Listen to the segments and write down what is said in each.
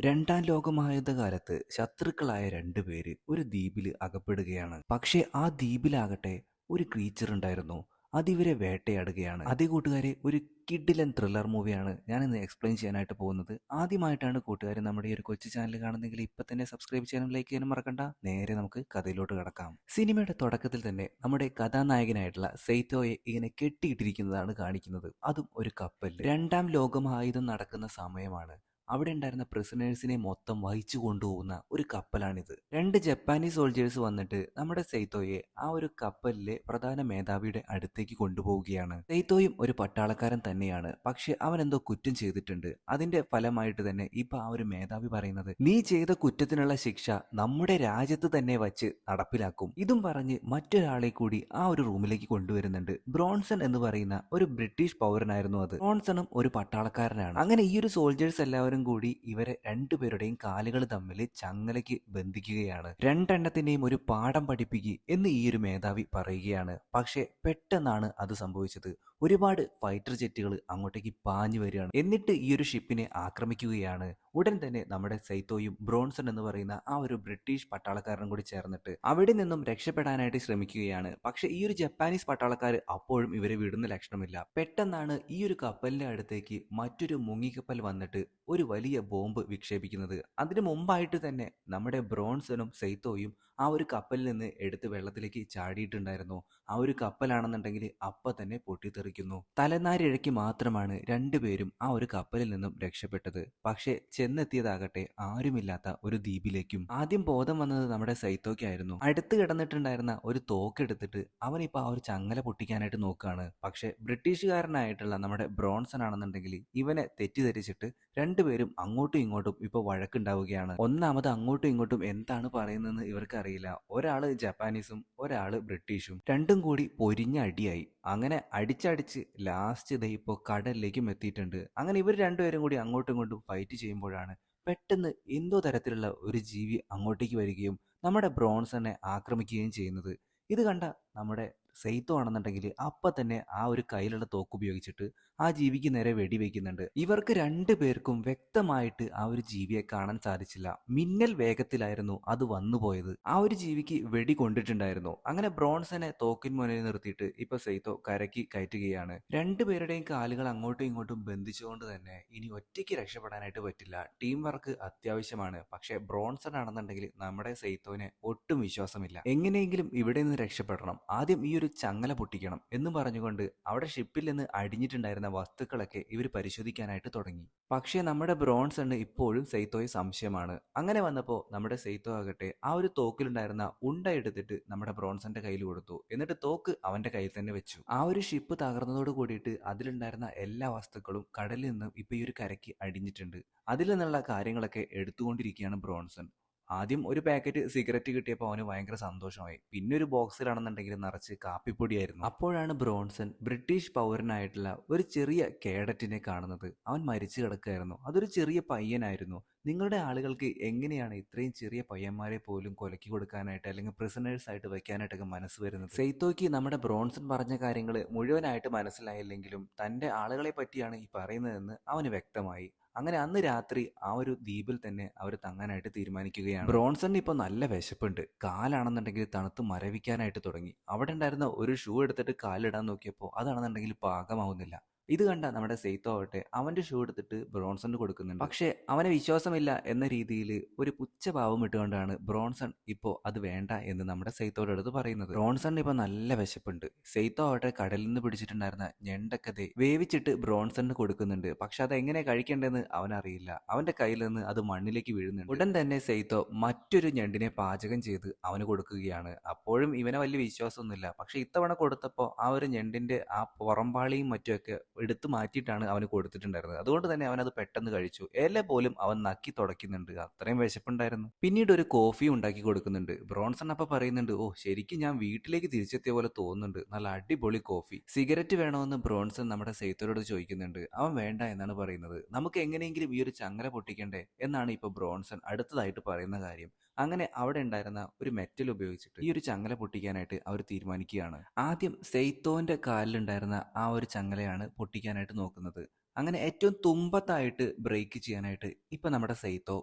രണ്ടാം ലോകമഹായുദ്ധകാലത്ത് ശത്രുക്കളായ രണ്ടുപേര് ഒരു ദ്വീപില് അകപ്പെടുകയാണ്. പക്ഷേ ആ ദ്വീപിലാകട്ടെ ഒരു ക്രീച്ചർ ഉണ്ടായിരുന്നു. അതിവരെ വേട്ടയാടുകയാണ്. അതേ കൂട്ടുകാരെ, ഒരു കിഡിലൻ ത്രില്ലർ മൂവിയാണ് ഞാനിന്ന് എക്സ്പ്ലെയിൻ ചെയ്യാനായിട്ട് പോകുന്നത്. ആദ്യമായിട്ടാണ് കൂട്ടുകാർ നമ്മുടെ ഈ ഒരു കൊച്ചു ചാനൽ കാണുന്നെങ്കിൽ ഇപ്പൊ തന്നെ സബ്സ്ക്രൈബ് ചെയ്യാനും ലൈക്ക് ചെയ്യാനും മറക്കണ്ട. നേരെ നമുക്ക് കഥയിലോട്ട് കടക്കാം. സിനിമയുടെ തുടക്കത്തിൽ തന്നെ നമ്മുടെ കഥാനായകനായിട്ടുള്ള സെയ്തോയെ ഇങ്ങനെ കെട്ടിയിട്ടിരിക്കുന്നതാണ് കാണിക്കുന്നത്. അതും ഒരു കപ്പലിൽ. രണ്ടാം ലോകമഹായുധം നടക്കുന്ന സമയമാണ്. അവിടെ ഉണ്ടായിരുന്ന പ്രിസണേഴ്സിനെ മൊത്തം വഹിച്ചു കൊണ്ടുപോകുന്ന ഒരു കപ്പലാണിത്. രണ്ട് ജപ്പാനീസ് സോൾജേഴ്സ് വന്നിട്ട് നമ്മുടെ സെയ്തോയെ ആ ഒരു കപ്പലിലെ പ്രധാന മേധാവിയുടെ അടുത്തേക്ക് കൊണ്ടുപോവുകയാണ്. സെയ്തോയും ഒരു പട്ടാളക്കാരൻ തന്നെയാണ്. പക്ഷെ അവൻ എന്തോ കുറ്റം ചെയ്തിട്ടുണ്ട്. അതിന്റെ ഫലമായിട്ട് തന്നെ ഇപ്പൊ ആ ഒരു മേധാവി പറയുന്നത്, നീ ചെയ്ത കുറ്റത്തിനുള്ള ശിക്ഷ നമ്മുടെ രാജ്യത്ത് തന്നെ വച്ച് നടപ്പിലാക്കും. ഇതും പറഞ്ഞ് മറ്റൊരാളെ കൂടി ആ ഒരു റൂമിലേക്ക് കൊണ്ടുവരുന്നുണ്ട്. ബ്രോൺസൺ എന്ന് പറയുന്ന ഒരു ബ്രിട്ടീഷ് പൗരനായിരുന്നു അത്. ബ്രോൺസണും ഒരു പട്ടാളക്കാരനാണ്. അങ്ങനെ ഈ ഒരു സോൾജേഴ്സ് എല്ലാവരും കൂടി ഇവരെ രണ്ടുപേരുടെയും കാലുകൾ തമ്മിൽ ചങ്ങലയ്ക്ക് ബന്ധിക്കുകയാണ്. രണ്ടെണ്ണത്തിനെയും ഒരു പാഠം പഠിപ്പിക്കുക എന്ന് ഈ ഒരു മേധാവി പറയുകയാണ്. പക്ഷെ പെട്ടെന്നാണ് അത് സംഭവിച്ചത്. ഒരുപാട് ഫൈറ്റർ ജെറ്റുകൾ അങ്ങോട്ടേക്ക് പാഞ്ഞു വരികയാണ്. എന്നിട്ട് ഈ ഒരു ഷിപ്പിനെ ആക്രമിക്കുകയാണ്. ഉടൻ തന്നെ നമ്മുടെ സെയ്തോയും ബ്രോൺസൺ എന്ന് പറയുന്ന ആ ഒരു ബ്രിട്ടീഷ് പട്ടാളക്കാരനും കൂടി ചേർന്നിട്ട് അവിടെ നിന്നും രക്ഷപ്പെടാനായിട്ട് ശ്രമിക്കുകയാണ്. പക്ഷെ ഈ ഒരു ജപ്പാനീസ് പട്ടാളക്കാർ അപ്പോഴും ഇവരെ വിടുന്ന ലക്ഷണമില്ല. പെട്ടെന്നാണ് ഈ ഒരു കപ്പലിന്റെ അടുത്തേക്ക് മറ്റൊരു മുങ്ങിക്കപ്പൽ വന്നിട്ട് ഒരു വലിയ ബോംബ് വിക്ഷേപിക്കുന്നത്. അതിനു മുമ്പായിട്ട് തന്നെ നമ്മുടെ ബ്രോൺസണും സെയ്തോയും ആ ഒരു കപ്പലിൽ നിന്ന് എടുത്ത് വെള്ളത്തിലേക്ക് ചാടിയിട്ടുണ്ടായിരുന്നു. ആ ഒരു കപ്പലാണെന്നുണ്ടെങ്കിൽ അപ്പ തന്നെ പൊട്ടിത്തെറിക്കുന്നു. തലനാരിഴയ്ക്ക് മാത്രമാണ് രണ്ടുപേരും ആ ഒരു കപ്പലിൽ നിന്നും രക്ഷപ്പെട്ടത്. പക്ഷെ ചെന്നെത്തിയതാകട്ടെ ആരുമില്ലാത്ത ഒരു ദ്വീപിലേക്കും. ആദ്യം ബോധം വന്നത് നമ്മുടെ സൈത്തോയ്ക്കായിരുന്നു. അടുത്ത് കിടന്നിട്ടുണ്ടായിരുന്ന ഒരു തോക്കെടുത്തിട്ട് അവനിപ്പോ ആ ഒരു ചങ്ങല പൊട്ടിക്കാനായിട്ട് നോക്കുകയാണ്. പക്ഷെ ബ്രിട്ടീഷുകാരനായിട്ടുള്ള നമ്മുടെ ബ്രോൺസൺ ആണെന്നുണ്ടെങ്കിൽ ഇവനെ തെറ്റിദ്ധരിച്ചിട്ട് രണ്ടുപേരും അങ്ങോട്ടും ഇങ്ങോട്ടും ഇപ്പൊ വഴക്കുണ്ടാവുകയാണ്. ഒന്നാമത് അങ്ങോട്ടും ഇങ്ങോട്ടും എന്താണ് പറയുന്നതെന്ന് ഇവർക്കറിയില്ല. ഒരാള് ജപ്പാനീസും ഒരാള് ബ്രിട്ടീഷും. രണ്ടും കൂടി പൊരിഞ്ഞ അടിയായി. അങ്ങനെ അടിച്ചടിച്ച് ലാസ്റ്റ് ഇതേ ഇപ്പോൾ കടലിലേക്കും എത്തിയിട്ടുണ്ട്. അങ്ങനെ ഇവർ രണ്ടുപേരും കൂടി അങ്ങോട്ടും ഇങ്ങോട്ടും ഫൈറ്റ് ചെയ്യുമ്പോഴാണ് പെട്ടെന്ന് എന്തോ തരത്തിലുള്ള ഒരു ജീവി അങ്ങോട്ടേക്ക് വരികയും നമ്മുടെ ബ്രോൺസനെ ആക്രമിക്കുകയും ചെയ്യുന്നത്. ഇത് കണ്ട നമ്മുടെ സെയ്ത്തോ ആണെന്നുണ്ടെങ്കിൽ അപ്പൊ തന്നെ ആ ഒരു കയ്യിലുള്ള തോക്ക് ഉപയോഗിച്ചിട്ട് ആ ജീവിക്ക് നേരെ വെടിവെക്കുന്നുണ്ട്. ഇവർക്ക് രണ്ടുപേർക്കും വ്യക്തമായിട്ട് ആ ഒരു ജീവിയെ കാണാൻ സാധിച്ചില്ല. മിന്നൽ വേഗത്തിലായിരുന്നു അത് വന്നുപോയത്. ആ ഒരു ജീവിക്ക് വെടി കൊണ്ടിട്ടുണ്ടായിരുന്നു. അങ്ങനെ ബ്രോൺസനെ തോക്കിൻ മുന്നിൽ നിർത്തിയിട്ട് ഇപ്പൊ സെയ്ത്തോ കരയ്ക്ക് കയറ്റുകയാണ്. രണ്ടുപേരുടെയും കാലുകൾ അങ്ങോട്ടും ഇങ്ങോട്ടും ബന്ധിച്ചുകൊണ്ട് തന്നെ ഇനി ഒറ്റയ്ക്ക് രക്ഷപ്പെടാനായിട്ട് പറ്റില്ല. ടീം വർക്ക് അത്യാവശ്യമാണ്. പക്ഷെ ബ്രോൺസൺ ആണെന്നുണ്ടെങ്കിൽ നമ്മുടെ സെയ്ത്തോനെ ഒട്ടും വിശ്വാസമില്ല. എങ്ങനെയെങ്കിലും ഇവിടെ നിന്ന് രക്ഷപ്പെടണം, ആദ്യം ഈ ഒരു ചങ്ങല പൊട്ടിക്കണം എന്ന് പറഞ്ഞുകൊണ്ട് അവിടെ ഷിപ്പിൽ നിന്ന് അടിഞ്ഞിട്ടുണ്ടായിരുന്ന വസ്തുക്കളൊക്കെ ഇവർ പരിശോധിക്കാനായിട്ട് തുടങ്ങി. പക്ഷേ നമ്മുടെ ബ്രോൺസണ് ഇപ്പോഴും സെയ്ത്തോയെ സംശയമാണ്. അങ്ങനെ വന്നപ്പോൾ നമ്മുടെ സെയ്ത്തോ ആകട്ടെ ആ ഒരു തോക്കിലുണ്ടായിരുന്ന ഉണ്ട എടുത്തിട്ട് നമ്മുടെ ബ്രോൺസന്റെ കയ്യിൽ കൊടുത്തു. എന്നിട്ട് തോക്ക് അവന്റെ കയ്യിൽ തന്നെ വെച്ചു. ആ ഒരു ഷിപ്പ് തകർന്നതോട് കൂടിയിട്ട് അതിലുണ്ടായിരുന്ന എല്ലാ വസ്തുക്കളും കടലിൽ നിന്നും ഇപ്പൊ ഈ ഒരു കരയ്ക്ക് അടിഞ്ഞിട്ടുണ്ട്. അതിൽ നിന്നുള്ള കാര്യങ്ങളൊക്കെ എടുത്തുകൊണ്ടിരിക്കുകയാണ് ബ്രോൺസൺ. ആദ്യം ഒരു പാക്കറ്റ് സിഗരറ്റ് കിട്ടിയപ്പോൾ അവന് ഭയങ്കര സന്തോഷമായി. പിന്നെ ഒരു ബോക്സിലാണെന്നുണ്ടെങ്കിൽ നിറച്ച് കാപ്പിപ്പൊടിയായിരുന്നു. അപ്പോഴാണ് ബ്രോൺസൺ ബ്രിട്ടീഷ് പൗരനായിട്ടുള്ള ഒരു ചെറിയ കേഡറ്റിനെ കാണുന്നത്. അവൻ മരിച്ചു കിടക്കുകയായിരുന്നു. അതൊരു ചെറിയ പയ്യനായിരുന്നു. നിങ്ങളുടെ ആളുകൾക്ക് എങ്ങനെയാണ് ഇത്രയും ചെറിയ പയ്യന്മാരെ പോലും കൊലക്കി കൊടുക്കാനായിട്ട് അല്ലെങ്കിൽ പ്രിസണേഴ്സ് ആയിട്ട് വെക്കാനായിട്ടൊക്കെ മനസ്സ് വരുന്നത്? സെയ്ത്തോയ്ക്ക് നമ്മുടെ ബ്രോൺസൺ പറഞ്ഞ കാര്യങ്ങൾ മുഴുവനായിട്ട് മനസ്സിലായില്ലെങ്കിലും തന്റെ ആളുകളെ പറ്റിയാണ് ഈ പറയുന്നതെന്ന് അവന് വ്യക്തമായി. അങ്ങനെ അന്ന് രാത്രി ആ ഒരു ദ്വീപിൽ തന്നെ അവർ തങ്ങാനായിട്ട് തീരുമാനിക്കുകയാണ്. ബ്രോൺസൺ ഇപ്പൊ നല്ല വിശപ്പുണ്ട്. കാലാണെന്നുണ്ടെങ്കിൽ തണുത്ത് മരവിക്കാനായിട്ട് തുടങ്ങി. അവിടെ ഉണ്ടായിരുന്ന ഒരു ഷൂ എടുത്തിട്ട് കാലിടാൻ നോക്കിയപ്പോൾ അതാണെന്നുണ്ടെങ്കിൽ പാകമാവുന്നില്ല. ഇത് കണ്ട നമ്മുടെ സെയ്ത്തോ ആവട്ടെ അവന്റെ ഷൂ എടുത്തിട്ട് ബ്രോൺസൺ കൊടുക്കുന്നുണ്ട്. പക്ഷെ അവനെ വിശ്വാസമില്ല എന്ന രീതിയിൽ ഒരു പുച്ഛഭാവം ഇട്ടുകൊണ്ടാണ് ബ്രോൺസൺ ഇപ്പോ അത് വേണ്ട എന്ന് നമ്മുടെ സെയ്ത്തോയുടെ അടുത്ത് പറയുന്നത്. ബ്രോൺസൺ ഇപ്പൊ നല്ല വിശപ്പുണ്ട്. സെയ്ത്തോ ആവട്ടെ കടലിൽ നിന്ന് പിടിച്ചിട്ടുണ്ടായിരുന്ന ഞണ്ടൊക്കെ വേവിച്ചിട്ട് ബ്രോൺസണിന് കൊടുക്കുന്നുണ്ട്. പക്ഷെ അത് എങ്ങനെ കഴിക്കേണ്ടതെന്ന് അവനറിയില്ല. അവന്റെ കയ്യിൽ നിന്ന് അത് മണ്ണിലേക്ക് വീഴുന്നുണ്ട്. ഉടൻ തന്നെ സെയ്ത്തോ മറ്റൊരു ഞണ്ടിനെ പാചകം ചെയ്ത് അവന് കൊടുക്കുകയാണ്. അപ്പോഴും ഇവനെ വലിയ വിശ്വാസമൊന്നുമില്ല. പക്ഷെ ഇത്തവണ കൊടുത്തപ്പോൾ ആ ഒരു ഞണ്ടിന്റെ ആ പുറംപാളിയും മറ്റുമൊക്കെ എടുത്തു മാറ്റിയിട്ടാണ് അവന് കൊടുത്തിട്ടുണ്ടായിരുന്നത്. അതുകൊണ്ട് തന്നെ അവൻ അത് പെട്ടെന്ന് കഴിച്ചു. ഇല പോലും അവൻ നക്കി തുടയ്ക്കുന്നുണ്ട്. അത്രയും വിശപ്പുണ്ടായിരുന്നു. പിന്നീട് ഒരു കോഫി ഉണ്ടാക്കി കൊടുക്കുന്നുണ്ട്. ബ്രോൺസൺ അപ്പൊ പറയുന്നുണ്ട്, ഓ ശരിക്കും ഞാൻ വീട്ടിലേക്ക് തിരിച്ചെത്തിയ പോലെ തോന്നുന്നുണ്ട്, നല്ല അടിപൊളി കോഫി. സിഗരറ്റ് വേണമെന്ന് ബ്രോൺസൺ നമ്മുടെ സെയ്ത്തോരോട് ചോദിക്കുന്നുണ്ട്. അവൻ വേണ്ട എന്നാണ് പറയുന്നത്. നമുക്ക് എങ്ങനെയെങ്കിലും ഈ ഒരു ചങ്ങല പൊട്ടിക്കണ്ടേ എന്നാണ് ഇപ്പൊ ബ്രോൺസൺ അടുത്തതായിട്ട് പറയുന്ന കാര്യം. അങ്ങനെ അവിടെ ഉണ്ടായിരുന്ന ഒരു മെറ്റൽ ഉപയോഗിച്ചിട്ട് ഈ ഒരു ചങ്ങല പൊട്ടിക്കാനായിട്ട് അവർ തീരുമാനിക്കുകയാണ്. ആദ്യം സെയ്ത്തോന്റെ കാലിലുണ്ടായിരുന്ന ആ ഒരു ചങ്ങലയാണ് പൊട്ടിക്കാനായിട്ട് നോക്കുന്നത്. അങ്ങനെ ഏറ്റവും തുമ്പത്തായിട്ട് ബ്രേക്ക് ചെയ്യാനായിട്ട് ഇപ്പൊ നമ്മുടെ സെയ്ത്തോ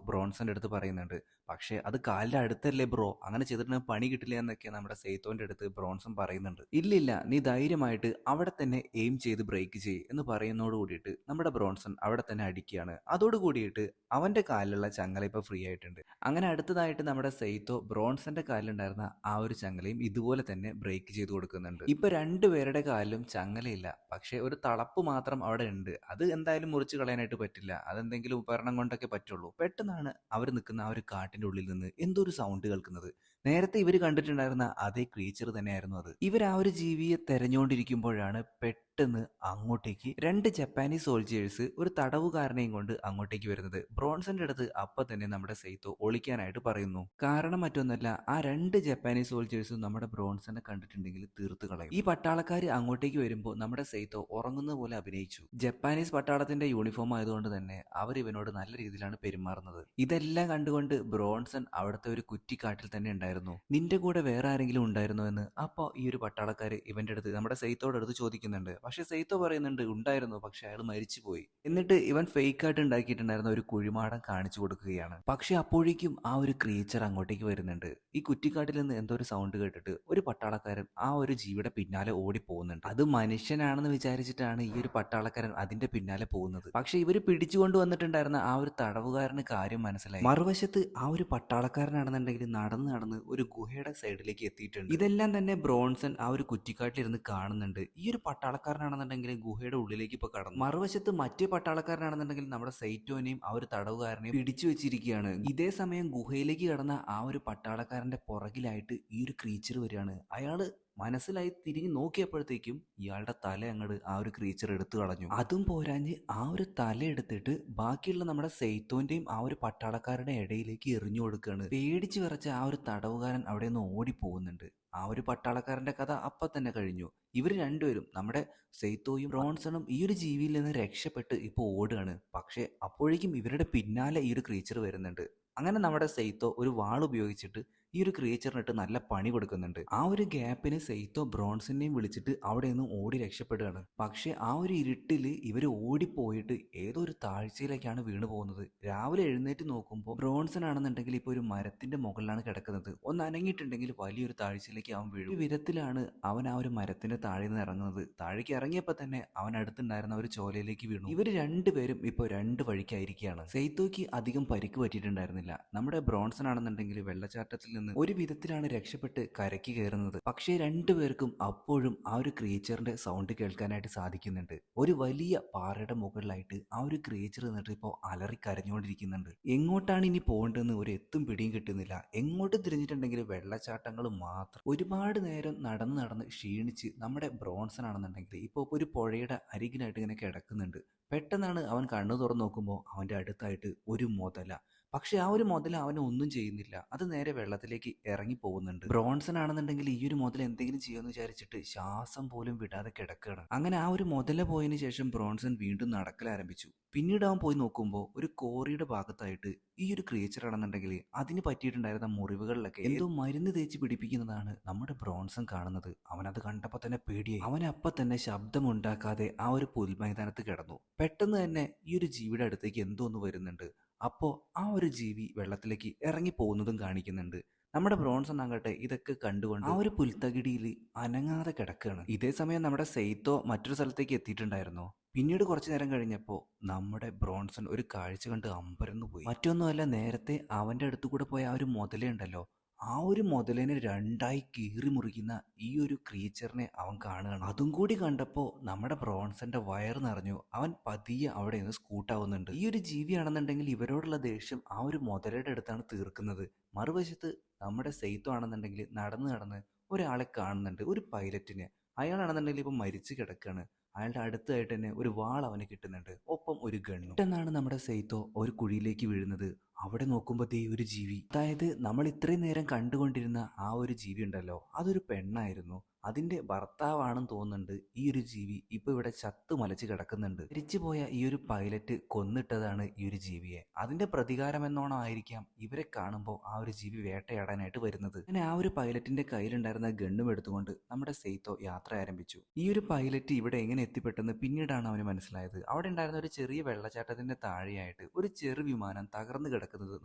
ബ്രോൺസന്റെ അടുത്ത് പറയുന്നുണ്ട്. പക്ഷെ അത് കാലിന്റെ അടുത്തല്ലേ ബ്രോ, അങ്ങനെ ചെയ്തിട്ട് പണി കിട്ടില്ല എന്നൊക്കെ നമ്മുടെ സെയ്ത്തോന്റെ അടുത്ത് ബ്രോൺസൺ പറയുന്നുണ്ട്. ഇല്ലില്ല, നീ ധൈര്യമായിട്ട് അവിടെ തന്നെ എയിം ചെയ്ത് ബ്രേക്ക് ചെയ്യ് എന്ന് പറയുന്നതോട് കൂടിയിട്ട് നമ്മുടെ ബ്രോൺസൺ അവിടെ തന്നെ അടിക്കുകയാണ്. അതോട് കൂടിയിട്ട് അവന്റെ കാലിലുള്ള ചങ്ങല ഇപ്പൊ ഫ്രീ ആയിട്ടുണ്ട്. അങ്ങനെ അടുത്തതായിട്ട് നമ്മുടെ സെയ്ത്തോ ബ്രോൺസന്റെ കാലിലുണ്ടായിരുന്ന ആ ഒരു ചങ്ങലയും ഇതുപോലെ തന്നെ ബ്രേക്ക് ചെയ്ത് കൊടുക്കുന്നുണ്ട്. ഇപ്പൊ രണ്ടുപേരുടെ കാലിലും ചങ്ങലയില്ല, പക്ഷെ ഒരു തളപ്പ് മാത്രം അവിടെ ഉണ്ട്. അത് എന്തായാലും മുറിച്ച് കളയാനായിട്ട് പറ്റില്ല, അതെന്തെങ്കിലും ഉപകരണം കൊണ്ടൊക്കെ പറ്റുള്ളൂ. പെട്ടെന്നാണ് അവർ നിൽക്കുന്ന ആ ഒരു കാട്ടിന്റെ ഉള്ളിൽ നിന്ന് എന്തോ ഒരു സൗണ്ട് കേൾക്കുന്നത്. നേരത്തെ ഇവർ കണ്ടിട്ടുണ്ടായിരുന്ന അതേ ക്രീച്ചർ തന്നെയായിരുന്നു അത്. ഇവർ ആ ഒരു ജീവിയെ തെരഞ്ഞുകൊണ്ടിരിക്കുമ്പോഴാണ് പെട്ടെന്ന് അങ്ങോട്ടേക്ക് രണ്ട് ജപ്പാനീസ് സോൾജിയേഴ്സ് ഒരു തടവുകാരനെയും കൊണ്ട് അങ്ങോട്ടേക്ക് വരുന്നത്. ബ്രോൺസന്റെ അടുത്ത് അപ്പൊ തന്നെ നമ്മുടെ സെയ്ത്തോ ഒളിക്കാനായിട്ട് പറയുന്നു. കാരണം മറ്റൊന്നല്ല, ആ രണ്ട് ജപ്പാനീസ് സോൾജിയേഴ്സും നമ്മുടെ ബ്രോൺസനെ കണ്ടിട്ടുണ്ടെങ്കിൽ തീർത്ത് കളയും. ഈ പട്ടാളക്കാർ അങ്ങോട്ടേക്ക് വരുമ്പോൾ നമ്മുടെ സെയ്ത്തോ ഉറങ്ങുന്ന പോലെ അഭിനയിച്ചു. ജപ്പാനീസ് പട്ടാളത്തിന്റെ യൂണിഫോം ആയതുകൊണ്ട് തന്നെ അവർ ഇവനോട് നല്ല രീതിയിലാണ് പെരുമാറുന്നത്. ഇതെല്ലാം കണ്ടുകൊണ്ട് ബ്രോൺസൺ അവിടുത്തെ ഒരു കുറ്റിക്കാട്ടിൽ തന്നെ ഉണ്ടായിരുന്നു. നിന്റെ കൂടെ വേറെ ആരെങ്കിലും ഉണ്ടായിരുന്നോ എന്ന് അപ്പോൾ ഈ ഒരു പട്ടാളക്കാർ ഇവന്റെ അടുത്ത് നമ്മുടെ സെയ്ത്തോടെ അടുത്ത് ചോദിക്കുന്നുണ്ട്. പക്ഷെ സെയ്ത്തോ പറയുന്നുണ്ട് ഉണ്ടായിരുന്നു, പക്ഷെ അയാൾ മരിച്ചുപോയി. എന്നിട്ട് ഇവൻ ഫേക്ക് ആയിട്ട് ഉണ്ടാക്കിയിട്ടുണ്ടായിരുന്ന ഒരു കുഴിമാടം കാണിച്ചു കൊടുക്കുകയാണ്. പക്ഷെ അപ്പോഴേക്കും ആ ഒരു ക്രീച്ചർ അങ്ങോട്ടേക്ക് വരുന്നുണ്ട്. ഈ കുറ്റിക്കാട്ടിൽ നിന്ന് എന്തോ ഒരു സൗണ്ട് കേട്ടിട്ട് ഒരു പട്ടാളക്കാരൻ ആ ഒരു ജീവിയുടെ പിന്നാലെ ഓടി പോകുന്നുണ്ട്. അത് മനുഷ്യനാണെന്ന് വിചാരിച്ചിട്ടാണ് ഈ ഒരു പട്ടാളക്കാരൻ അതിന്റെ പിന്നാലെ പോകുന്നത്. പക്ഷെ ഇവര് പിടിച്ചുകൊണ്ട് വന്നിട്ടുണ്ടായിരുന്ന ആ ഒരു തടവുകാരന് കാര്യം മനസ്സിലായി. മറുവശത്ത് ആ ഒരു പട്ടാളക്കാരനാണെന്നുണ്ടെങ്കിൽ നടന്ന് ഒരു ഗുഹയുടെ സൈഡിലേക്ക് എത്തിയിട്ടുണ്ട്. ഇതെല്ലാം തന്നെ ബ്രോൺസൺ ആ ഒരു കുറ്റിക്കാട്ടിലിരുന്ന് കാണുന്നുണ്ട്. ഈ ഒരു പട്ടാളക്കാരനാണെന്നുണ്ടെങ്കിൽ ഗുഹയുടെ ഉള്ളിലേക്ക് ഇപ്പൊ കടന്നു. മറുവശത്ത് മറ്റേ പട്ടാളക്കാരനാണെന്നുണ്ടെങ്കിൽ നമ്മുടെ സെയ്റ്റോനെയും ആ ഒരു തടവുകാരനെയും പിടിച്ചു വെച്ചിരിക്കുകയാണ്. ഇതേ സമയം ഗുഹയിലേക്ക് കടന്ന ആ ഒരു പട്ടാളക്കാരന്റെ പുറകിലായിട്ട് ഈ ഒരു ക്രീച്ചർ വരികയാണ്. അയാള് മനസ്സിലായി തിരിഞ്ഞ് നോക്കിയപ്പോഴത്തേക്കും ഇയാളുടെ തല അങ്ങോട്ട് ആ ഒരു ക്രീച്ചർ എടുത്തു കളഞ്ഞു. അതും പോരാഞ്ഞ് ആ ഒരു തല എടുത്തിട്ട് ബാക്കിയുള്ള നമ്മുടെ സെയ്ത്തോന്റെയും ആ ഒരു പട്ടാളക്കാരുടെ ഇടയിലേക്ക് എറിഞ്ഞു കൊടുക്കുകയാണ്. പേടിച്ചു വിറച്ച ആ ഒരു തടവുകാരൻ അവിടെ നിന്ന് ഓടിപ്പോകുന്നുണ്ട്. ആ ഒരു പട്ടാളക്കാരന്റെ കഥ അപ്പൊ തന്നെ കഴിഞ്ഞു. ഇവർ രണ്ടുപേരും നമ്മുടെ സെയ്ത്തോയും ബ്രോൺസണും ഈ ഒരു ജീവിയിൽ നിന്ന് രക്ഷപ്പെട്ട് ഇപ്പോൾ ഓടുകയാണ്. പക്ഷെ അപ്പോഴേക്കും ഇവരുടെ പിന്നാലെ ഈ ഒരു ക്രീച്ചർ വരുന്നുണ്ട്. അങ്ങനെ നമ്മുടെ സെയ്ത്തോ ഒരു വാൾ ഉപയോഗിച്ചിട്ട് ഈ ഒരു ക്രിയേച്ചറിനിട്ട് നല്ല പണി കൊടുക്കുന്നുണ്ട്. ആ ഒരു ഗ്യാപ്പിന് സെയ്ത്തോ ബ്രോൺസിനെയും വിളിച്ചിട്ട് അവിടെ നിന്ന് ഓടി രക്ഷപ്പെടുകയാണ്. പക്ഷെ ആ ഒരു ഇരുട്ടില് ഇവർ ഓടിപ്പോയിട്ട് ഏതോ ഒരു താഴ്ചയിലേക്കാണ് വീണു പോകുന്നത്. രാവിലെ എഴുന്നേറ്റ് നോക്കുമ്പോൾ ബ്രോൺസൺ ആണെന്നുണ്ടെങ്കിൽ ഇപ്പോൾ ഒരു മരത്തിന്റെ മുകളിലാണ് കിടക്കുന്നത്. ഒന്ന് അനങ്ങിയിട്ടുണ്ടെങ്കിൽ വലിയൊരു താഴ്ചയിലേക്ക് അവൻ വീഴും. ഈ വിധത്തിലാണ് അവൻ ആ ഒരു മരത്തിന്റെ താഴെ നിന്ന് ഇറങ്ങുന്നത്. താഴേക്ക് ഇറങ്ങിയപ്പോൾ തന്നെ അവൻ അടുത്തുണ്ടായിരുന്ന ഒരു ചോലയിലേക്ക് വീണു. ഇവർ രണ്ടുപേരും ഇപ്പോൾ രണ്ട് വഴിക്കായിരിക്കുകയാണ്. സെയ്ത്തോയ്ക്ക് അധികം പരിക്ക് പറ്റിയിട്ടുണ്ടായിരുന്നില്ല. നമ്മുടെ ബ്രോൺസൺ ആണെന്നുണ്ടെങ്കിൽ വെള്ളച്ചാട്ടത്തിൽ നിന്ന് ഒരു വിധത്തിലാണ് രക്ഷപ്പെട്ട് കരയ്ക്ക് കയറുന്നത്. പക്ഷേ രണ്ടുപേർക്കും അപ്പോഴും ആ ഒരു ക്രിയേച്ചറിന്റെ സൗണ്ട് കേൾക്കാനായിട്ട് സാധിക്കുന്നുണ്ട്. ഒരു വലിയ പാറയുടെ മുകളിലായിട്ട് ആ ഒരു ക്രിയേച്ചർ നിന്നിട്ട് ഇപ്പോൾ അലറി കരഞ്ഞുകൊണ്ടിരിക്കുന്നുണ്ട്. എങ്ങോട്ടാണ് ഇനി പോകേണ്ടതെന്ന് ഒരു എത്തും പിടിയും കിട്ടുന്നില്ല. എങ്ങോട്ട് തിരിഞ്ഞിട്ടുണ്ടെങ്കിൽ വെള്ളച്ചാട്ടങ്ങൾ മാത്രം. ഒരുപാട് നേരം നടന്ന് ക്ഷീണിച്ച് നമ്മുടെ ബ്രോൺസൺ ആണെന്നുണ്ടെങ്കിൽ ഇപ്പോൾ ഒരു പുഴയുടെ അരികിലായിട്ട് ഇങ്ങനെ കിടക്കുന്നുണ്ട്. പെട്ടെന്നാണ് അവൻ കണ്ണു തുറന്നു നോക്കുമ്പോൾ അവന്റെ അടുത്തായിട്ട് ഒരു മുതല. പക്ഷെ ആ ഒരു മുതല അവനെ ഒന്നും ചെയ്യുന്നില്ല. അത് നേരെ വെള്ളത്തിലേക്ക് ഇറങ്ങി പോകുന്നുണ്ട്. ബ്രോൺസൺ ആണെന്നുണ്ടെങ്കിൽ ഈ ഒരു മുതല എന്തെങ്കിലും ചെയ്യുമെന്ന് വിചാരിച്ചിട്ട് ശ്വാസം പോലും വിടാതെ കിടക്കുകയാണ്. അങ്ങനെ ആ ഒരു മുതല പോയതിനു ശേഷം ബ്രോൺസൺ വീണ്ടും നടക്കൽ ആരംഭിച്ചു. പിന്നീട് അവൻ പോയി നോക്കുമ്പോൾ ഒരു കോറിയുടെ ഭാഗത്തായിട്ട് ഈ ഒരു ക്രിയേച്ചർ ആണെന്നുണ്ടെങ്കിൽ അതിന് പറ്റിയിട്ടുണ്ടായിരുന്ന മുറിവുകളിലൊക്കെ എന്തോ മരുന്ന് തേച്ച് പിടിപ്പിക്കുന്നതാണ് നമ്മുടെ ബ്രോൺസൺ കാണുന്നത്. അവനത് കണ്ടപ്പോൾ തന്നെ പേടിയായി. അവൻ അപ്പം തന്നെ ശബ്ദമുണ്ടാക്കാതെ ആ ഒരു പുൽമൈതാനത്ത് കിടന്നു. പെട്ടെന്ന് തന്നെ ഈ ഒരു ജീവിയുടെ അടുത്തേക്ക് എന്തോ ഒന്ന് വരുന്നുണ്ട്. അപ്പോൾ ആ ഒരു ജീവി വെള്ളത്തിലേക്ക് ഇറങ്ങി പോകുന്നതും കാണിക്കുന്നുണ്ട്. നമ്മുടെ ബ്രോൺസൺ ആകട്ടെ ഇതൊക്കെ കണ്ടുകൊണ്ട് ആ ഒരു പുൽത്തകിടിയിൽ അനങ്ങാതെ കിടക്കുകയാണ്. ഇതേ സമയം നമ്മുടെ സെയ്ത്തോ മറ്റൊരു സ്ഥലത്തേക്ക് എത്തിയിട്ടുണ്ടായിരുന്നു. പിന്നീട് കുറച്ചു നേരം കഴിഞ്ഞപ്പോൾ നമ്മുടെ ബ്രോൺസൺ ഒരു കാഴ്ച കണ്ട് അമ്പരന്നു പോയി. മറ്റൊന്നുമല്ല, നേരത്തെ അവന്റെ അടുത്ത് കൂടെ പോയ ആ ഒരു മുതലുണ്ടല്ലോ, ആ ഒരു മുതലിനെ രണ്ടായി കീറി മുറിക്കുന്ന ഈ ഒരു ക്രീച്ചറിനെ അവൻ കാണുകയാണ്. അതും കൂടി കണ്ടപ്പോൾ നമ്മുടെ ബ്രോൺസന്റെ വയറ് നിറഞ്ഞു. അവൻ പതിയെ അവിടെ നിന്ന് സ്കൂട്ടാവുന്നുണ്ട്. ഈ ഒരു ജീവിയാണെന്നുണ്ടെങ്കിൽ ഇവരോടുള്ള ദേഷ്യം ആ ഒരു മുതലയുടെ അടുത്താണ് തീർക്കുന്നത്. മറുവശത്ത് നമ്മുടെ സെയ്ത്തോ ആണെന്നുണ്ടെങ്കിൽ നടന്ന് ഒരാളെ കാണുന്നുണ്ട്, ഒരു പൈലറ്റിനെ. അയാളാണെന്നുണ്ടെങ്കിൽ ഇപ്പം മരിച്ചു കിടക്കുകയാണ്. അയാളുടെ അടുത്തായിട്ട് തന്നെ ഒരു വാൾ അവന് കിട്ടുന്നുണ്ട്, ഒപ്പം ഒരു ഗണ്ണും. പെട്ടെന്നാണ് നമ്മുടെ സെയ്ത്തോ ഒരു കുഴിയിലേക്ക് വീഴുന്നത്. അവിടെ നോക്കുമ്പോൾ ദേ ഒരു ജീവി, അതായത് നമ്മൾ ഇത്രയും നേരം കണ്ടുകൊണ്ടിരുന്ന ആ ഒരു ജീവി ഉണ്ടല്ലോ, അതൊരു പെണ്ണായിരുന്നു. അതിന്റെ ഭർത്താവാണെന്ന് തോന്നുന്നുണ്ട് ഈ ഒരു ജീവി. ഇപ്പൊ ഇവിടെ ചത്തു മലച്ച് കിടക്കുന്നുണ്ട്. മരിച്ചുപോയ ഈ ഒരു പൈലറ്റ് കൊന്നിട്ടതാണ് ഈ ഒരു ജീവിയെ. അതിന്റെ പ്രതികാരം എന്നോണം ആയിരിക്കാം ഇവരെ കാണുമ്പോൾ ആ ഒരു ജീവി വേട്ടയാടാനായിട്ട് വരുന്നത്. അങ്ങനെ ആ ഒരു പൈലറ്റിന്റെ കയ്യിലുണ്ടായിരുന്ന ഗണ്ണും എടുത്തുകൊണ്ട് നമ്മുടെ സെയ്തോ യാത്ര ആരംഭിച്ചു. ഈ ഒരു പൈലറ്റ് ഇവിടെ എങ്ങനെ എത്തിപ്പെട്ടെന്ന് പിന്നീടാണ് അവന് മനസ്സിലായത്. അവിടെ ഉണ്ടായിരുന്ന ഒരു ചെറിയ വെള്ളച്ചാട്ടത്തിന്റെ താഴെയായിട്ട് ഒരു ചെറു വിമാനം തകർന്നു കിടക്കുന്നത്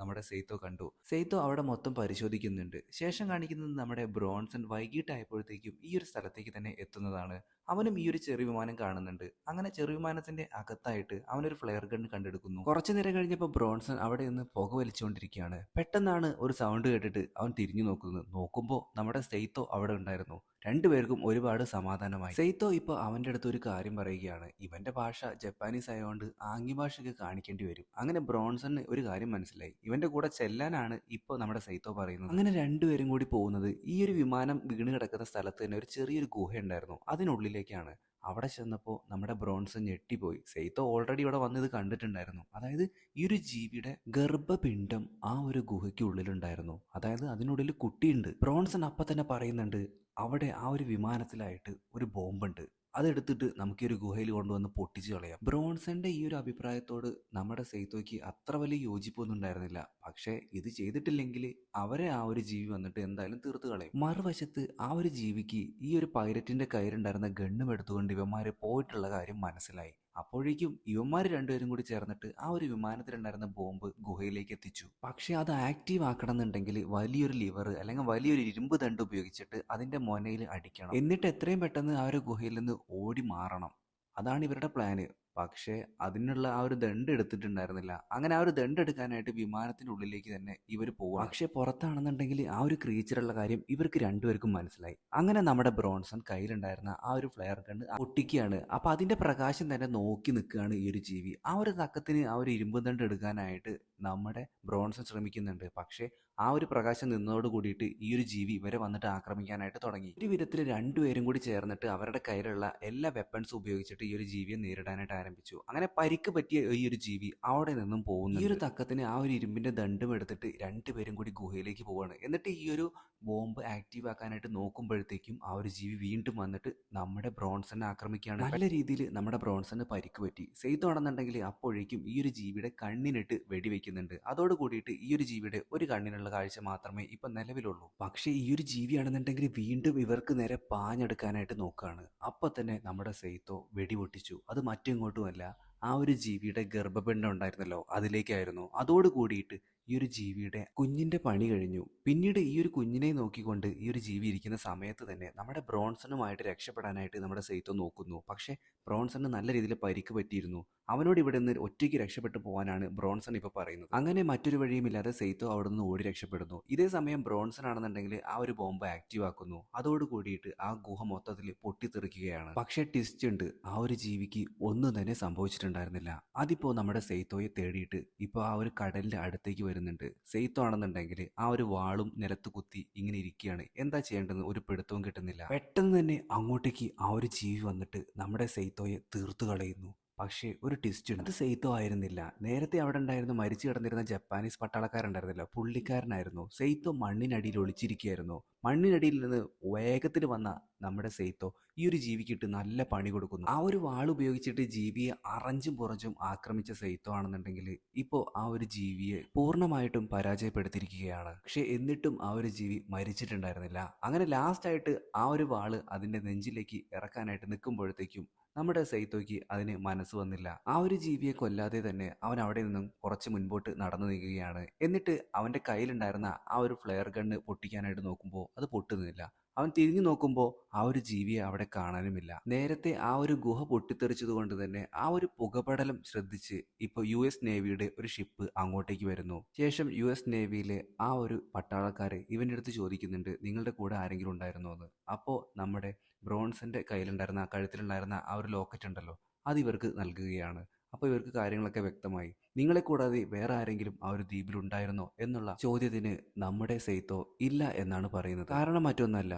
നമ്മുടെ സെയ്തോ കണ്ടു. സെയ്തോ അവിടെ മൊത്തം പരിശോധിക്കുന്നുണ്ട്. ശേഷം കാണിക്കുന്നത് നമ്മുടെ ബ്രോൺസൺ വൈകിട്ടായപ്പോഴത്തേക്കും ഈ ഒരു സ്ഥലത്തേക്ക് തന്നെ എത്തുന്നതാണ്. അവനും ഈ ഒരു ചെറിയ വിമാനം കാണുന്നുണ്ട്. അങ്ങനെ ചെറിയ വിമാനത്തിന്റെ അകത്തായിട്ട് അവനൊരു ഫ്ലെയർ ഗൺ കണ്ടെടുക്കുന്നു. കുറച്ചു നേരം കഴിഞ്ഞപ്പോൾ ബ്രോൺസൺ അവിടെ നിന്ന് പുക വലിച്ചുകൊണ്ടിരിക്കുകയാണ്. പെട്ടെന്നാണ് ഒരു സൗണ്ട് കേട്ടിട്ട് അവൻ തിരിഞ്ഞു നോക്കുന്നത്. നോക്കുമ്പോൾ നമ്മുടെ സെയ്തോ അവിടെ ഉണ്ടായിരുന്നു. രണ്ടുപേർക്കും ഒരുപാട് സമാധാനമായി. സെയ്തോ ഇപ്പോൾ അവന്റെ അടുത്ത് ഒരു കാര്യം പറയുകയാണ്. ഇവന്റെ ഭാഷ ജപ്പാനീസ് ആയതുകൊണ്ട് ആംഗ്യ ഭാഷയൊക്കെ കാണിക്കേണ്ടി വരും. അങ്ങനെ ബ്രോൺസണിന് ഒരു കാര്യം മനസ്സിലായി. ഇവന്റെ കൂടെ ചെല്ലാനാണ് ഇപ്പോൾ നമ്മുടെ സെയ്തോ പറയുന്നത്. അങ്ങനെ രണ്ടുപേരും കൂടി പോകുന്നത് ഈ ഒരു വിമാനം വീണ് കിടക്കുന്ന സ്ഥലത്ത് തന്നെ ഒരു ചെറിയൊരു ഗുഹ ഉണ്ടായിരുന്നു. അതിനുള്ളിലേക്കാണ്. അവിടെ ചെന്നപ്പോൾ നമ്മുടെ ബ്രോൺസൺ ഞെട്ടിപ്പോയി. സെയ്തോ ഓൾറെഡി ഇവിടെ വന്ന് ഇത് കണ്ടിട്ടുണ്ടായിരുന്നു. അതായത് ഈ ഒരു ജീവിയുടെ ഗർഭപിണ്ഡം ആ ഒരു ഗുഹയ്ക്ക് ഉള്ളിലുണ്ടായിരുന്നു. അതായത് അതിനുള്ളിൽ കുട്ടിയുണ്ട്. ബ്രോൺസൺ അപ്പം തന്നെ പറയുന്നുണ്ട്, അവിടെ ആ ഒരു വിമാനത്തിലായിട്ട് ഒരു ബോംബുണ്ട്, അതെടുത്തിട്ട് നമുക്ക് ഈ ഒരു ഗുഹയിൽ കൊണ്ടുവന്ന് പൊട്ടിച്ചു കളയാം. ബ്രോൺസന്റെ ഈ ഒരു അഭിപ്രായത്തോട് നമ്മുടെ സെയ്തോയ്ക്ക് അത്ര വലിയ യോജിപ്പൊന്നും ഉണ്ടായിരുന്നില്ല. പക്ഷേ ഇത് ചെയ്തിട്ടില്ലെങ്കിൽ അവരെ ആ ഒരു ജീവി വന്നിട്ട് എന്തായാലും തീർത്തു കളയും. മറുവശത്ത് ആ ഒരു ജീവിക്ക് ഈ ഒരു പൈലറ്റിന്റെ കയ്യിലുണ്ടായിരുന്ന ഗണ്ണും എടുത്തുകൊണ്ട് ഇവന്മാര് പോയിട്ടുള്ള കാര്യം മനസ്സിലായി. അപ്പോഴേക്കും ഇവന്മാർ രണ്ടുപേരും കൂടി ചേർന്നിട്ട് ആ ഒരു വിമാനത്തിലുണ്ടായിരുന്ന ബോംബ് ഗുഹയിലേക്ക് എത്തിച്ചു. പക്ഷെ അത് ആക്റ്റീവ് ആക്കണം എന്നുണ്ടെങ്കിൽ വലിയൊരു ലിവർ അല്ലെങ്കിൽ വലിയൊരു ഇരുമ്പ് ദണ്ട് ഉപയോഗിച്ചിട്ട് അതിന്റെ മൊനയിൽ അടിക്കണം. എന്നിട്ട് എത്രയും പെട്ടെന്ന് ആ ഒരു ഗുഹയിൽ നിന്ന് ഓടി മാറണം. അതാണ് ഇവരുടെ പ്ലാന്. പക്ഷേ അതിനുള്ള ആ ഒരു ദണ്ട് എടുത്തിട്ടുണ്ടായിരുന്നില്ല. അങ്ങനെ ആ ഒരു ദണ്ട് എടുക്കാനായിട്ട് വിമാനത്തിന്റെ ഉള്ളിലേക്ക് തന്നെ ഇവർ പോവാ. പക്ഷെ പുറത്താണെന്നുണ്ടെങ്കിൽ ആ ഒരു ക്രീച്ചറുള്ള കാര്യം ഇവർക്ക് രണ്ടുപേർക്കും മനസ്സിലായി. അങ്ങനെ നമ്മുടെ ബ്രോൺസൺ കയ്യിലുണ്ടായിരുന്ന ആ ഒരു ഫ്ലെയർ ഗണ്ണ് പൊട്ടിക്കുകയാണ്. അപ്പൊ അതിന്റെ പ്രകാശം തന്നെ നോക്കി നിൽക്കുകയാണ് ഈ ഒരു ജീവി. ആ ഒരു തക്കത്തിന് ആ ഒരു ഇരുമ്പ് ദണ്ട് എടുക്കാനായിട്ട് നമ്മുടെ ബ്രോൺസൺ ശ്രമിക്കുന്നുണ്ട്. പക്ഷേ ആ ഒരു പ്രകാശം നിന്നതോട് കൂടിയിട്ട് ഈ ഒരു ജീവി ഇവരെ വന്നിട്ട് ആക്രമിക്കാനായിട്ട് തുടങ്ങി. ഒരു വിധത്തിൽ രണ്ടുപേരും കൂടി ചേർന്നിട്ട് അവരുടെ കയ്യിലുള്ള എല്ലാ വെപ്പൺസും ഉപയോഗിച്ചിട്ട് ഈ ഒരു ജീവിയെ നേരിടാനായിട്ട് ആരംഭിച്ചു. അങ്ങനെ പരിക്ക് പറ്റിയ ഈ ഒരു ജീവി അവിടെ നിന്നും പോകുന്നു. ഈ ഒരു തക്കത്തിന് ആ ഒരു ഇരുമ്പിന്റെ ദണ്ടും എടുത്തിട്ട് രണ്ടുപേരും കൂടി ഗുഹയിലേക്ക് പോവാണ്. എന്നിട്ട് ഈ ഒരു ബോംബ് ആക്റ്റീവ് ആക്കാനായിട്ട് നോക്കുമ്പോഴത്തേക്കും ആ ഒരു ജീവി വീണ്ടും വന്നിട്ട് നമ്മുടെ ബ്രോൺസനെ ആക്രമിക്കുകയാണ്. നല്ല രീതിയിൽ നമ്മുടെ ബ്രോൺസന് പരിക്ക് പറ്റി. സെയ്തോ ആണെന്നുണ്ടെങ്കിൽ അപ്പോഴേക്കും ഈ ഒരു ജീവിയുടെ കണ്ണിനിട്ട് വെടിവെക്കുന്നുണ്ട്. അതോട് കൂടിയിട്ട് ഈ ഒരു ജീവിയുടെ ഒരു കണ്ണിനുള്ള കാഴ്ച മാത്രമേ ഇപ്പൊ നിലവിലുള്ളൂ. പക്ഷേ ഈ ഒരു ജീവിയാണെന്നുണ്ടെങ്കിൽ വീണ്ടും ഇവർക്ക് നേരെ പാഞ്ഞെടുക്കാനായിട്ട് നോക്കുകയാണ്. അപ്പൊ തന്നെ നമ്മുടെ സെയ്തോ വെടിപൊട്ടിച്ചു. അത് മറ്റിങ്ങോട്ടുമല്ല, ആ ഒരു ജീവിയുടെ ഗർഭപിണ്ഡം ഉണ്ടായിരുന്നല്ലോ അതിലേക്കായിരുന്നു. അതോട് കൂടിയിട്ട് ഈ ഒരു ജീവിയുടെ കുഞ്ഞിന്റെ പണി കഴിഞ്ഞു. പിന്നീട് ഈ ഒരു കുഞ്ഞിനെ നോക്കിക്കൊണ്ട് ഈ ഒരു ജീവി ഇരിക്കുന്ന സമയത്ത് തന്നെ നമ്മുടെ ബ്രോൺസണുമായിട്ട് രക്ഷപ്പെടാനായിട്ട് നമ്മുടെ സെയ്തോ നോക്കുന്നു. പക്ഷേ ബ്രോൺസണ് നല്ല രീതിയിൽ പരിക്ക് പറ്റിയിരുന്നു. അവനോട് ഇവിടെ നിന്ന് ഒറ്റയ്ക്ക് രക്ഷപ്പെട്ടു പോകാനാണ് ബ്രോൺസൺ ഇപ്പോൾ പറയുന്നത്. അങ്ങനെ മറ്റൊരു വഴിയുമില്ലാതെ സെയ്തോ അവിടെ നിന്ന് ഓടി രക്ഷപ്പെടുന്നു. ഇതേ സമയം ബ്രോൺസൺ ആണെന്നുണ്ടെങ്കിൽ ആ ഒരു ബോംബ് ആക്റ്റീവ് ആക്കുന്നു. അതോട് കൂടിയിട്ട് ആ ഗുഹ മൊത്തത്തിൽ പൊട്ടിത്തെറിക്കുകയാണ്. പക്ഷേ ട്വിസ്റ്റ് ഉണ്ട്, ആ ഒരു ജീവിക്ക് ഒന്നും തന്നെ സംഭവിച്ചിട്ടുണ്ടായിരുന്നില്ല. അതിപ്പോ നമ്മുടെ സെയ്തോയെ തേടിയിട്ട് ഇപ്പൊ ആ ഒരു കടലിന്റെ അടുത്തേക്ക് വരുന്നുണ്ട്. സെയ്തോ ആണെന്നുണ്ടെങ്കിൽ ആ ഒരു വാളും നിലത്ത് കുത്തി ഇങ്ങനെ ഇരിക്കുകയാണ്. എന്താ ചെയ്യേണ്ടതെന്ന് ഒരു പിടുത്തവും കിട്ടുന്നില്ല. പെട്ടെന്ന് തന്നെ അങ്ങോട്ടേക്ക് ആ ഒരു ജീവി വന്നിട്ട് നമ്മുടെ സെയ്തോയെ തീർത്തു കളയുന്നു. പക്ഷേ ഒരു ട്വിസ്റ്റ് ഉണ്ട്, അത് സെയ്തോ ആയിരുന്നില്ല. നേരത്തെ അവിടെ ഉണ്ടായിരുന്ന മരിച്ചു കിടന്നിരുന്ന ജപ്പാനീസ് പട്ടാളക്കാരുണ്ടായിരുന്നല്ലോ, പുള്ളിക്കാരനായിരുന്നു. സെയ്തോ മണ്ണിനടിയിൽ ഒളിച്ചിരിക്കുകയായിരുന്നു. മണ്ണിനടിയിൽ നിന്ന് വേഗത്തിൽ വന്ന നമ്മുടെ സെയ്തോ ഈ ഒരു ജീവിക്കിട്ട് നല്ല പണി കൊടുക്കുന്നു. ആ ഒരു വാൾ ഉപയോഗിച്ചിട്ട് ജീവിയെ അറഞ്ചും പുറഞ്ചും ആക്രമിച്ച സെയ്തോ ആണെന്നുണ്ടെങ്കിൽ ഇപ്പോൾ ആ ഒരു ജീവിയെ പൂർണ്ണമായിട്ടും പരാജയപ്പെടുത്തിയിരിക്കുകയാണ്. പക്ഷെ എന്നിട്ടും ആ ഒരു ജീവി മരിച്ചിട്ടുണ്ടായിരുന്നില്ല. അങ്ങനെ ലാസ്റ്റ് ആയിട്ട് ആ ഒരു വാള് അതിന്റെ നെഞ്ചിലേക്ക് ഇറക്കാനായിട്ട് നിൽക്കുമ്പോഴത്തേക്കും നമ്മുടെ സെയ്തോയ്ക്ക് അതിന് മനസ്സ് വന്നില്ല. ആ ഒരു ജീവിയെ കൊല്ലാതെ തന്നെ അവൻ അവിടെ നിന്നും കുറച്ച് മുൻപോട്ട് നടന്നു നീങ്ങുകയാണ്. എന്നിട്ട് അവന്റെ കയ്യിലുണ്ടായിരുന്ന ആ ഒരു ഫ്ലെയർ ഗണ്ണ് പൊട്ടിക്കാനായിട്ട് നോക്കുമ്പോൾ അത് പൊട്ടുന്നില്ല. അവൻ തിരിഞ്ഞു നോക്കുമ്പോൾ ആ ഒരു ജീവിയെ അവിടെ കാണാനുമില്ല. നേരത്തെ ആ ഒരു ഗുഹ പൊട്ടിത്തെറിച്ചത് കൊണ്ട് തന്നെ ആ ഒരു പുകപടലം ശ്രദ്ധിച്ച് ഇപ്പോൾ US നേവിയുടെ ഒരു ഷിപ്പ് അങ്ങോട്ടേക്ക് വരുന്നു. ശേഷം US നേവിയിലെ ആ ഒരു പട്ടാളക്കാരെ ഇവന്റെ അടുത്ത് ചോദിക്കുന്നുണ്ട്, നിങ്ങളുടെ കൂടെ ആരെങ്കിലും ഉണ്ടായിരുന്നോ എന്ന്. അപ്പോൾ നമ്മുടെ ബ്രോൺസന്റെ കയ്യിലുണ്ടായിരുന്ന കഴുത്തിലുണ്ടായിരുന്ന ആ ഒരു ലോക്കറ്റ് ഉണ്ടല്ലോ, അത് ഇവർക്ക് നൽകുകയാണ്. അപ്പോൾ ഇവർക്ക് കാര്യങ്ങളൊക്കെ വ്യക്തമായി. നിങ്ങളെ കൂടാതെ വേറെ ആരെങ്കിലും ആ ഒരു ദ്വീപിലുണ്ടായിരുന്നോ എന്നുള്ള ചോദ്യത്തിന് നമ്മുടെ സെയ്തോ ഇല്ല എന്നാണ് പറയുന്നത്. കാരണം മറ്റൊന്നല്ല,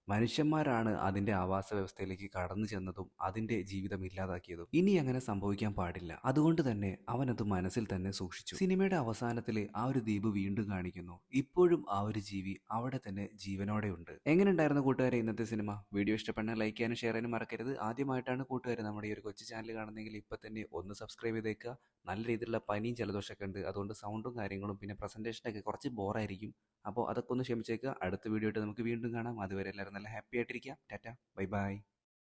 മനുഷ്യന്മാരാണ് അതിന്റെ ആവാസ വ്യവസ്ഥയിലേക്ക് കടന്നു ചെന്നതും അതിന്റെ ജീവിതം ഇല്ലാതാക്കിയതും. ഇനി അങ്ങനെ സംഭവിക്കാൻ പാടില്ല. അതുകൊണ്ട് തന്നെ അവൻ അത് മനസ്സിൽ തന്നെ സൂക്ഷിച്ചു. സിനിമയുടെ അവസാനത്തിൽ ആ ഒരു ദ്വീപ് വീണ്ടും കാണിക്കുന്നു. ഇപ്പോഴും ആ ഒരു ജീവി അവിടെ തന്നെ ജീവനോടെ ഉണ്ട്. എങ്ങനെ ഉണ്ടായിരുന്നു കൂട്ടുകാരെ ഇന്നത്തെ സിനിമ? വീഡിയോ ഇഷ്ടപ്പെട്ടാൽ ലൈക്ക് ചെയ്യാനും ഷെയർ ചെയ്യാനും മറക്കരുത്. ആദ്യമായിട്ടാണ് കൂട്ടുകാരെ നമ്മുടെ ഈ ഒരു കൊച്ചു ചാനൽ കാണുന്നതെങ്കിൽ ഇപ്പൊ തന്നെ ഒന്ന് സബ്സ്ക്രൈബ് ചെയ്തേക്കുക. നല്ല രീതിയിലുള്ള പനിയും ജലദോഷമൊക്കെ ഉണ്ട്. അതുകൊണ്ട് സൗണ്ടും കാര്യങ്ങളും പിന്നെ പ്രസന്റേഷനൊക്കെ കുറച്ച് ബോറായിരിക്കും. അപ്പോൾ അതൊക്കെ ഒന്ന് ക്ഷമിച്ചേക്കുക. അടുത്ത വീഡിയോ ആയിട്ട് നമുക്ക് വീണ്ടും കാണാം. അതുവരെ എല്ലാവരും നല്ല ഹാപ്പി ആയിട്ടിരിക്കുക. Tata, bye bye.